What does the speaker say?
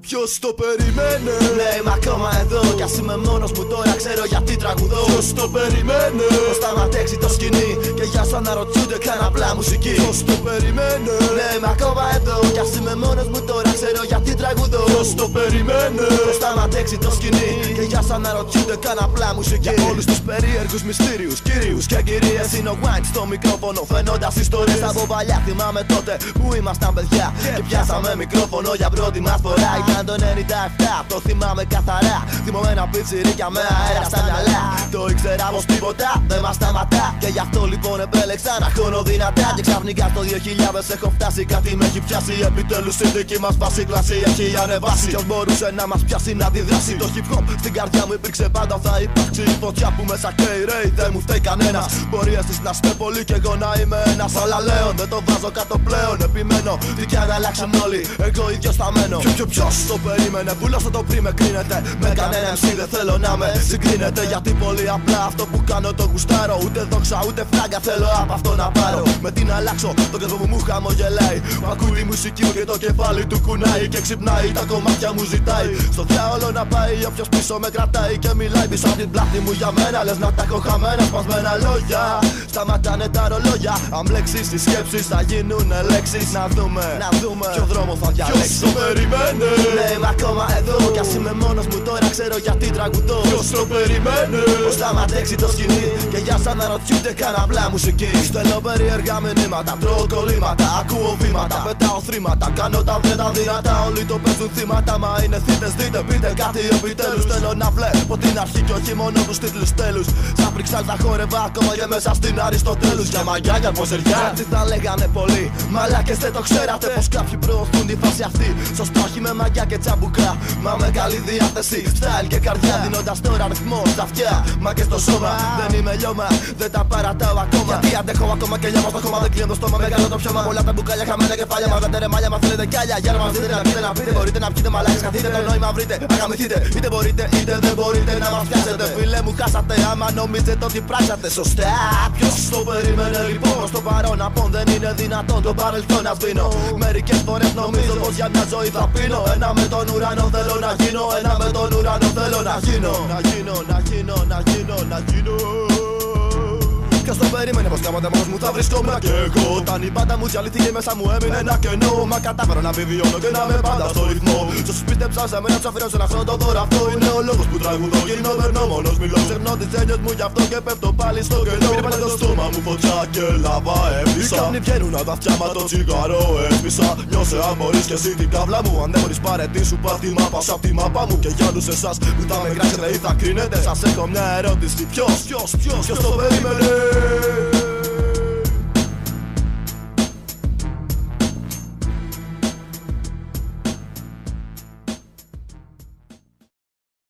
Ποιος το περιμένε? Ναι, είμαι ακόμα εδώ κι ας είμαι μόνος μου τώρα ξέρω γιατί τραγουδώ. Ποιος το περιμένε? Πως θα μ' αντέξει το σκηνή και για σου αναρωτιούνται καν απλά μουσική. Ποιος το περιμένε? Ναι, είμαι ακόμα εδώ κι ας είμαι μόνος μου τώρα ξέρω γιατί τραγουδώ. Ποιος το περιμένε? Πως θα μ' αντέξει το σκηνή και για σου αναρωτιούνται καν απλά μουσική. Για όλους τους περίεργους μυστήριους, κυρίους και κυρίες, είναι ο Wine στο μικρόφωνο φαίνοντας ιστορίες από παλιά. Θυμάμαι τότε που ήμασταν παιδιά και πιάσαμε μικρόφωνο για πρώτη μας φορά. Ήταν το 97, το θυμάμαι καθαρά. Θυμωμένα πιτσιρίκια με αέρα στα μυαλά. Το ήξερα πως τίποτα δεν μας σταματά και γι' αυτό λοιπόν επέλεξα να χώνω δυνατά. Και ξαφνικά στο 2000 έχω φτάσει, κάτι με έχει πιάσει. Επιτέλους η δική μας φάση κλάση έχει ανεβάσει. Ποιος μπορούσε να μας πιάσει να αντιδράσει? Το hip hop στην καρδιά μου υπήρξε πάντα, θα υπάρξει η φωτιά που μέσα καίει ρέει. Δεν μου φταίει κανένας. Μπορεί εσείς να είστε πολλοί και εγώ να είμαι ένας. Αλλά λέω δεν το βάζω κάτω πλέον. Επιμένω τι κι αν αλλάξουν όλοι, εγώ ίδιος θα μένω. Ποιος το περίμενε? Πουλώσω το πριν με κρίνετε. Με κανένα MC δεν θέλω να με συγκρίνετε. Γιατί πολύ απλά αυτό που κάνω το γουστάρω. Ούτε δόξα ούτε φράγκα θέλω από αυτό να πάρω. Με τι να αλλάξω, το κέντρο μου χαμογελάει. Μ' ακούει τη μουσική μου και το κεφάλι του κουνάει. Και ξυπνάει, τα κομμάτια μου ζητάει. Στο διάολο να πάει όποιος πίσω με κρατάει. Και μιλάει πίσω από την πλάτη μου για μένα. Λες να τα έχω χαμένα, σπασμένα λόγια. Σταματάνε τα ρολόγια. Αν μπλέξεις τις σκέψεις θα γίνουνε λέξεις. Να δούμε ποιο δρόμο θα διαλέξεις. Ποιος το περιμένε? Ναι, είμαι ακόμα εδώ κι ας είμαι μόνος μου τώρα ξέρω γιατί τραγουδώ. Ποιος το περιμένε? Πως θα μ' αντέξει το σκηνή και για σ' αναρωτιούνται καν απλά μουσική. Στέλνω περίεργα μηνύματα, τρώω κολλήματα, ακούω βήματα, πετάω θρήματα, κάνω τα βρέτα δυνατά. Όλοι το παίζουν θύματα, μα είναι θύτες, δείτε πείτε κάτι επιτέλους. Θέλω να βλέπω την αρχή και όχι μόνο τους τίτλους τέλους. Σαν πρίξαλ τα χόρευα ακόμα και μέσα στην Αριστοτέλους. Για μαγιά, για ποζεριά, τι θα λέγανε πολλοί. Μαλάκες δεν το ξέρατε πως κάποιοι προωθούν τη φάση αυτή. Σωστά, όχι με μαγιά και τσαμπουκά, μα με καλή διάθεση, style και καρδιά. Δίνοντας τώρα ρυθμό στα αυτιά, μα και στο σώμα. Δεν είμαι λιώμα, δεν τα παρατάω ακόμα. Γιατί αντέχω ακόμα και λιώμα στο χώμα. Δεν κλείνω το στόμα, μεγάλο το πιώμα. Πολλά τα μπουκάλια, χαμένα κεφάλια. Μα δεν ρεμάλια, μα θέλετε κάλια. Για να μας δείτε, να πείτε, να πείτε. Μπορείτε να πιείτε μαλάκες, καθείτε το νόημα βρείτε. Αγαμηθείτε, είτε μπορείτε είτε δεν μπορείτε να μας πιάσετε. Φίλε μου, χάσατε άμα νομίζετε ότι πράξατε σωστά. Ποιος το περίμενε λοιπόν? Προς το παρόν απόν δεν είναι δυνατόν το παρελθόν να σβήνω. Μερικές φορές νομίζω πως για μια ζωή θα πίνω. Ένα με τον ουρανό θέλω να γίνω. Ένα με τον ουρανό θέλω να γίνω. Να γίνω. Ποιος το περίμενε πως κάποτε μόνος μου θα βρισκόμαι και εγώ? Όταν η πάντα μου διαλύθηκε μέσα μου έμεινε ένα κενό. Μα κατάφερα να βιβιώνω και να είμαι πάντα στο ρυθμό. Σ' όσους πίστεψαν σε μένα τους αφιερώσω ένα χρόνο το δώρο. Αυτό είναι ο λόγος που τραγουδώ. Γίνω περνώ μόνος, μιλώ, ξεχνώ τις έννοιες μου γι' αυτό και πέφτω πάλι στο κενό. Πήρε πάλι το στόμα μου φωτιά και λάβα έμεισα. Οι καπνοί βγαίνουν από τα αυτιά μα το τσιγάρο έσμισα. Νιώσε αν μπορείς και εσύ την καύλα μου. Αν δεν μπορείς πάρε τι σου πάρ' τη μάπα σου απ' τη μάπα μου. Και για όλους εσάς που θα με κράξετε ή θα κρίνετε, σας έχω μια ερώτηση. Ποιος το περίμενε?